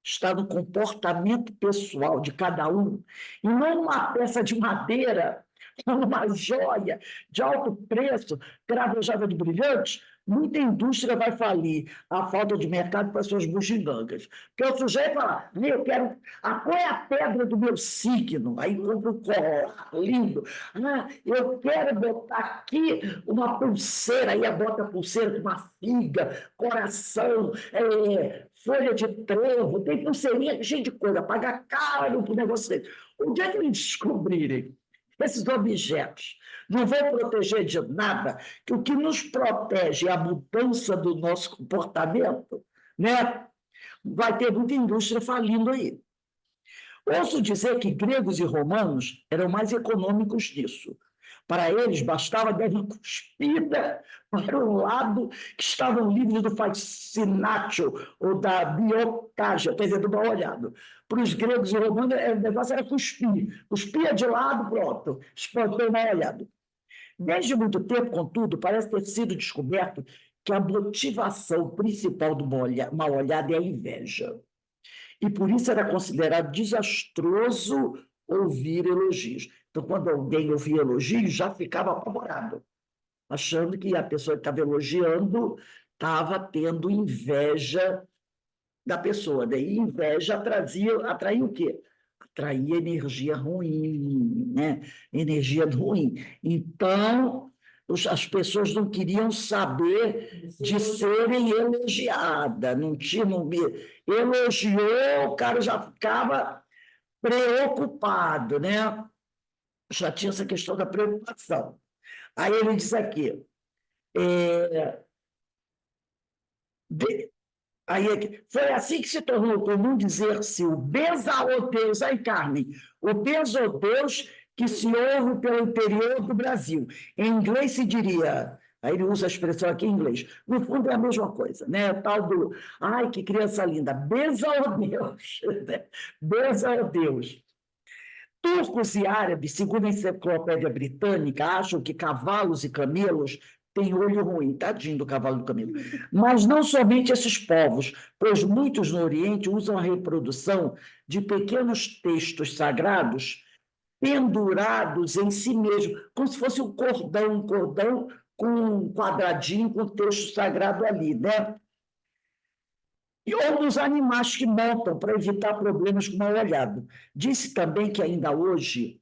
está no comportamento pessoal de cada um, e não numa peça de madeira, uma joia de alto preço, cravejada de brilhantes, muita indústria vai falir a falta de mercado para suas bugigangas. Porque o sujeito fala, eu quero, qual é a pedra do meu signo? Aí compra um colar lindo. Eu quero botar aqui uma pulseira, aí bota a pulseira com uma figa, coração, folha de trevo, tem pulseirinha cheia de coisa, paga caro para o negócio dele. O dia que eles descobrirem esses objetos não vão proteger de nada, que o que nos protege é a mudança do nosso comportamento, né? Vai ter muita indústria falindo aí. Ouço dizer que gregos e romanos eram mais econômicos nisso. Para eles, bastava dar uma cuspida para um lado que estavam livres do fascinatio ou da biocagia, quer dizer, do mal olhado. Para os gregos e romanos, o negócio era cuspir. Cuspia de lado, pronto, espantou o mal olhado. Desde muito tempo, contudo, parece ter sido descoberto que a motivação principal do mal olhado é a inveja. E por isso era considerado desastroso ouvir elogios. Então, quando alguém ouvia elogios, já ficava apavorado, achando que a pessoa que estava elogiando estava tendo inveja da pessoa. Daí, inveja atraía o quê? Atraía energia ruim, né? Energia ruim. Então, as pessoas não queriam saber de serem elogiadas, não tinham medo. Elogiou, o cara já ficava preocupado, né? Já tinha essa questão da preocupação. Aí ele diz aqui, foi assim que se tornou comum dizer-se o Bezarodeus, aí, Carmen, o Bezarodeus que se ouve pelo interior do Brasil. Em inglês se diria, aí ele usa a expressão aqui em inglês, no fundo é a mesma coisa, né? O tal do, ai, que criança linda, Bezarodeus, Bezarodeus. Turcos e árabes, segundo a enciclopédia britânica, acham que cavalos e camelos têm olho ruim, tadinho do cavalo e do camelo. Mas não somente esses povos, pois muitos no Oriente usam a reprodução de pequenos textos sagrados pendurados em si mesmo, como se fosse um cordão com um quadradinho com texto sagrado ali, né? E outros animais que montam para evitar problemas com mal olhado. Disse também que ainda hoje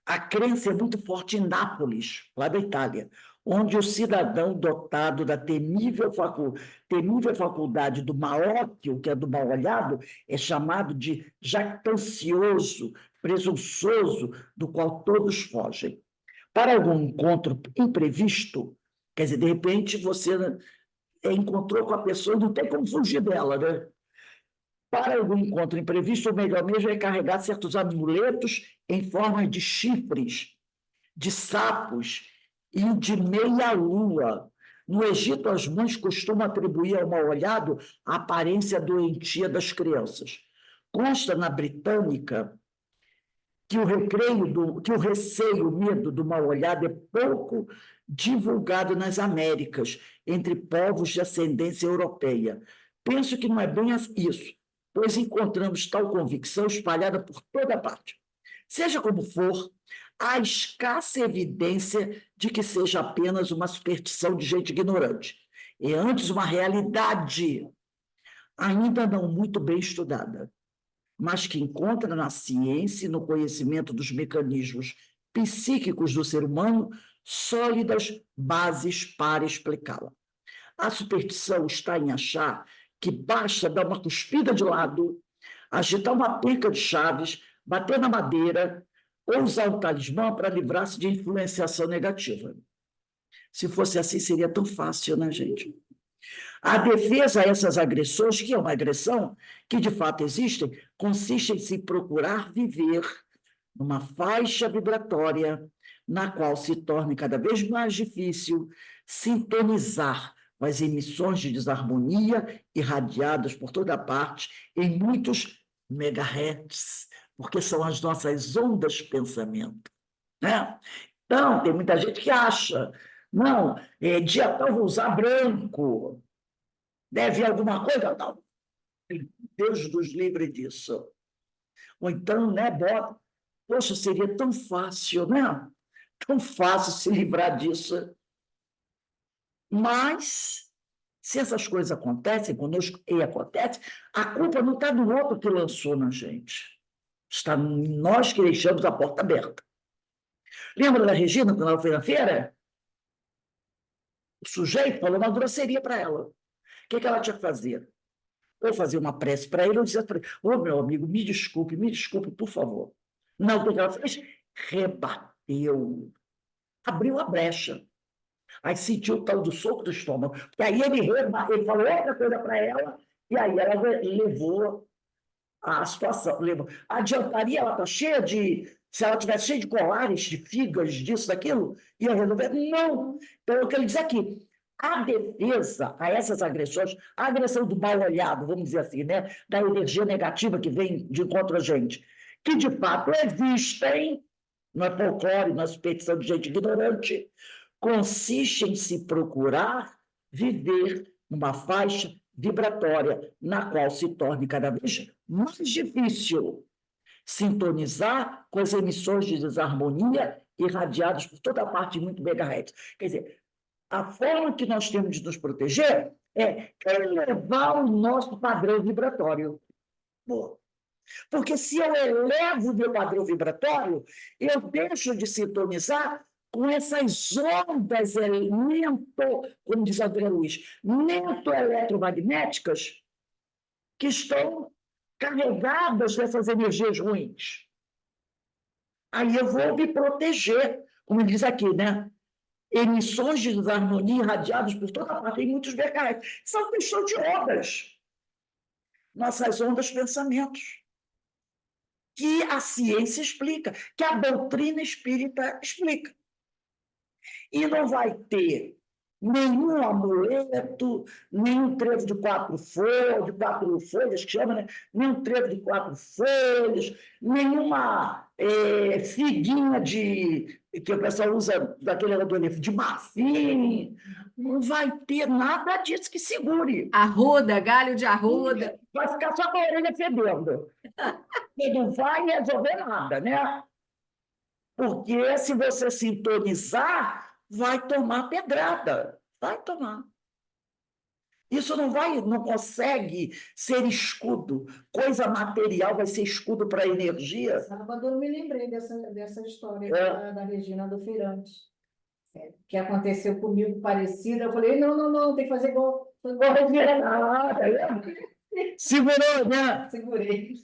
a crença é muito forte em Nápoles, lá da Itália, onde o cidadão dotado da temível faculdade do maóquio, que é do mal olhado, é chamado de jactancioso, presunçoso, do qual todos fogem. Para algum encontro imprevisto, quer dizer, de repente você encontrou com a pessoa e não tem como fugir dela, né? Para o encontro imprevisto, o melhor mesmo é carregar certos amuletos em forma de chifres, de sapos e de meia-lua. No Egito, as mães costumam atribuir ao mal-olhado a aparência doentia das crianças. Consta na Britânica que o receio, o medo do mal-olhado é pouco divulgado nas Américas, entre povos de ascendência europeia. Penso que não é bem isso, pois encontramos tal convicção espalhada por toda parte. Seja como for, há escassa evidência de que seja apenas uma superstição de gente ignorante. É antes uma realidade, ainda não muito bem estudada, mas que encontra na ciência e no conhecimento dos mecanismos psíquicos do ser humano sólidas bases para explicá-la. A superstição está em achar que basta dar uma cuspida de lado, agitar uma penca de chaves, bater na madeira ou usar um talismã para livrar-se de influenciação negativa. Se fosse assim, seria tão fácil, né, gente? A defesa a essas agressões, que é uma agressão, que de fato existem, consiste em se procurar viver numa faixa vibratória na qual se torne cada vez mais difícil sintonizar com as emissões de desarmonia irradiadas por toda parte em muitos megahertz, porque são as nossas ondas de pensamento, né? Então, tem muita gente que acha, não, dia tal vou usar branco, deve ir alguma coisa, não. Deus nos livre disso. Ou então, né, bota, poxa, seria tão fácil, né? Tão fácil se livrar disso. Mas, se essas coisas acontecem conosco, e acontece, a culpa não está no outro que lançou na gente. Está em nós que deixamos a porta aberta. Lembra da Regina, quando ela foi na feira? O sujeito falou uma grosseria para ela. O que ela tinha que fazer? Ou fazer uma prece para ele, ou dizer para ele, ô, meu amigo, me desculpe, por favor. Não, o que ela fez? Rebateu. Abriu a brecha. Aí sentiu o tal do soco do estômago. Porque aí ele falou outra coisa para ela, e aí ela levou a situação. Adiantaria, ela está cheia de... Se ela tivesse cheia de colares, de figas, disso, daquilo, ia resolver? Não. Então, eu quero dizer aqui, a defesa a essas agressões, a agressão do mal-olhado, vamos dizer assim, né? Da energia negativa que vem de encontro a gente, que de fato existem, não é folclore, não é superstição de gente ignorante, consiste em se procurar viver numa faixa vibratória na qual se torne cada vez mais difícil sintonizar com as emissões de desarmonia irradiadas por toda a parte de muito megahertz. Quer dizer, a forma que nós temos de nos proteger é elevar o nosso padrão vibratório. Porque se eu elevo o meu padrão vibratório, eu deixo de sintonizar com essas ondas como diz André Luiz, eletromagnéticas que estão carregadas dessas energias ruins. Aí eu vou me proteger, como diz aqui, né? Emissões de desarmonia irradiadas por toda parte, em muitos megahertz. São questão de ondas. Nossas ondas pensamentos. Que a ciência explica, que a doutrina espírita explica. E não vai ter nenhum amuleto, nenhum trevo de quatro folhas, que chama, né? Nenhum trevo de 4 folhas, nenhuma figuinha que o pessoal usa daquele de marfim. Não vai ter nada disso que segure. Arruda, galho de arruda. Vai ficar só com a orelha fedendo. E não vai resolver nada, né? Porque se você sintonizar, vai tomar pedrada. Vai tomar. Isso não consegue ser escudo. Coisa material vai ser escudo para a energia. Sábado eu me lembrei dessa história da Regina do Feirante. Que aconteceu comigo parecida. Eu falei, não, tem que fazer igual a Regina. Segurou, né? Segurei.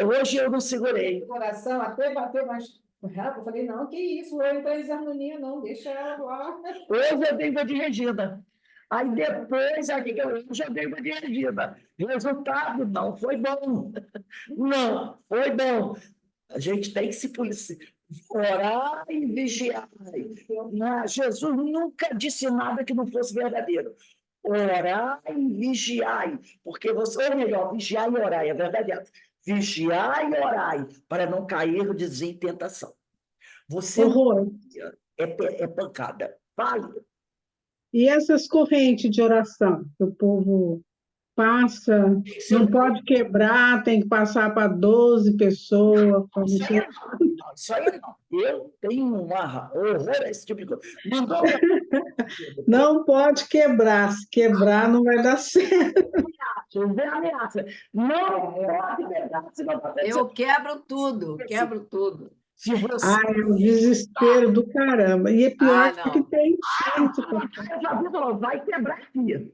Hoje eu não segurei. O coração até bateu mais. Eu falei, não, que isso, eu não estou em desarmonia, não, deixa ela lá. Hoje eu tenho de Regina. Aí depois, aqui que eu joguei uma dividida. Resultado, não foi bom. Não, foi bom. A gente tem que se policiar, orar e vigiar. Não, Jesus nunca disse nada que não fosse verdadeiro. Orar e vigiar, porque você, ou melhor, vigiar e orar, é verdade. Vigiar e orar, para não cair em tentação. Você Horror. é pancada. Vale. E essas correntes de oração que o povo passa, não pode quebrar, tem que passar para 12 pessoas. Para não Isso aí sei. não, isso aí não. Eu tenho um horror a esse tipo de coisa. Mandou Não pode quebrar, se quebrar não vai dar certo. ameaça. Não pode pegar, se não vai Eu quebro tudo, quebro tudo. Se você. Ai, é um desespero do caramba. E é pior que Não. tem gente. Eu já vi, falou, vai quebrar aqui.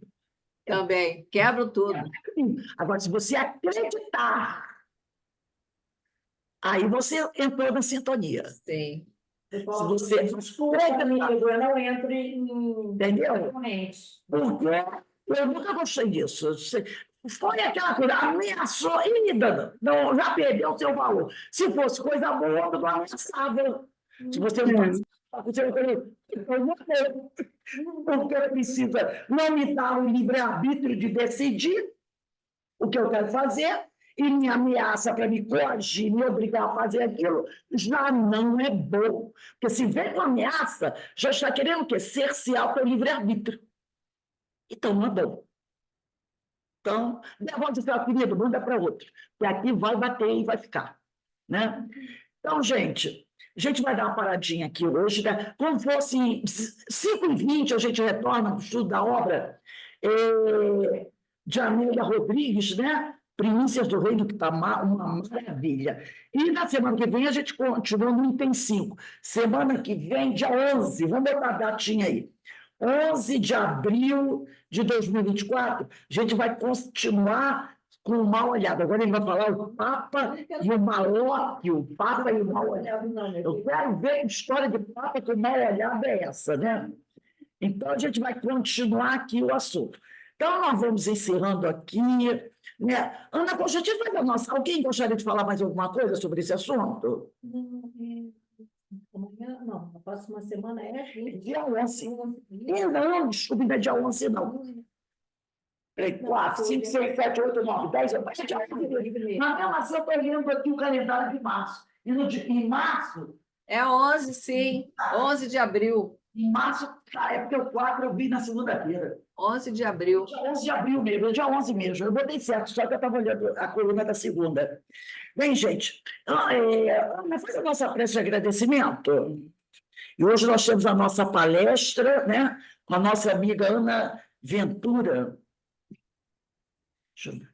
Também, quebro tudo. Agora, se você acreditar, aí você entrou na sintonia. Sim. Se você Desculpa, amigo, eu não entro em entendeu? corrente. Porque eu nunca gostei disso. Foi aquela coisa, ameaçou, e não, já perdeu o seu valor. Se fosse coisa boa, não ameaçava. Se você não participa, você não porque precisa não me dar o livre-arbítrio de decidir o que eu quero fazer e me ameaça para me coagir, me obrigar a fazer aquilo, já não é bom. Porque se vem com ameaça, já está querendo o quê? Cercear o teu livre-arbítrio. Então, não é bom. Então, devolve o seu querido, manda para outro. E aqui vai bater e vai ficar. Né? Então, gente, a gente vai dar uma paradinha aqui hoje, né? Como fosse 5h20, a gente retorna ao estudo da obra de Amélia Rodrigues, né? Primícias do Reino, que está uma maravilha. E na semana que vem a gente continua no item 5. Semana que vem, dia 11, vamos botar a datinha aí. 11 de abril de 2024, a gente vai continuar com o mal olhado. Agora ele vai falar o Papa e o Malóquio, o Papa e o mal olhado. Eu quero ver que história de Papa com o mal olhado é essa, né? Então, a gente vai continuar aqui o assunto. Então, nós vamos encerrando aqui. Né? Ana Constantina, alguém gostaria de falar mais alguma coisa sobre esse assunto? Amanhã, não, na próxima semana é Dia 11. Não, desculpe, não é dia 11, não. 4, 5, 6, 7, 8, 9, 10, mas dia 11. Mas mesmo assim, eu estou olhando aqui o calendário de março. E em março. É 11, sim. 11 de abril. Em março, é porque o 4 eu vi na segunda-feira. 11 de abril. Dia 11 de abril mesmo, dia 11 mesmo. Eu botei certo, só que eu estava olhando a coluna da segunda. Bem, gente, faz a nossa prece de agradecimento. E hoje nós temos a nossa palestra, né, com a nossa amiga Ana Ventura. Deixa eu ver.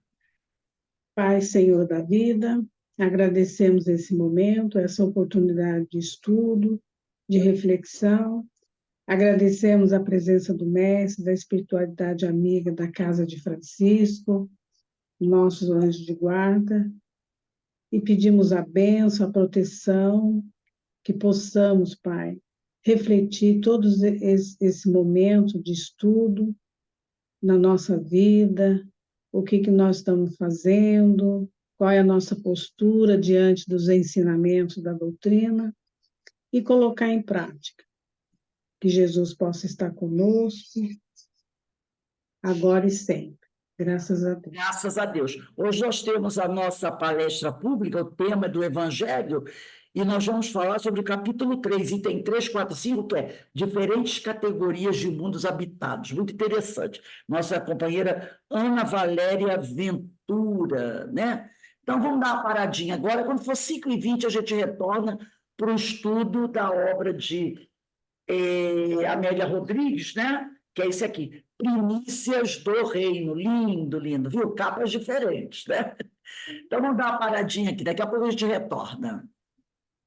Pai, Senhor da vida, agradecemos esse momento, essa oportunidade de estudo, de reflexão. Agradecemos a presença do Mestre, da espiritualidade amiga da Casa de Francisco, nossos anjos de guarda, e pedimos a bênção, a proteção, que possamos, Pai, refletir todo esse momento de estudo na nossa vida, o que nós estamos fazendo, qual é a nossa postura diante dos ensinamentos da doutrina, e colocar em prática. Que Jesus possa estar conosco, agora e sempre. Graças a Deus. Graças a Deus. Hoje nós temos a nossa palestra pública, o tema é do Evangelho, e nós vamos falar sobre o capítulo 3, item 3, 4, 5, que é diferentes categorias de mundos habitados. Muito interessante. Nossa companheira Ana Valéria Ventura, né? Então, vamos dar uma paradinha agora. Quando for 5h20, a gente retorna para o estudo da obra de Amélia Rodrigues, né? Que é esse aqui, Primícias do Reino. Lindo, lindo, viu? Capas diferentes, né? Então, vamos dar uma paradinha aqui, daqui a pouco a gente retorna.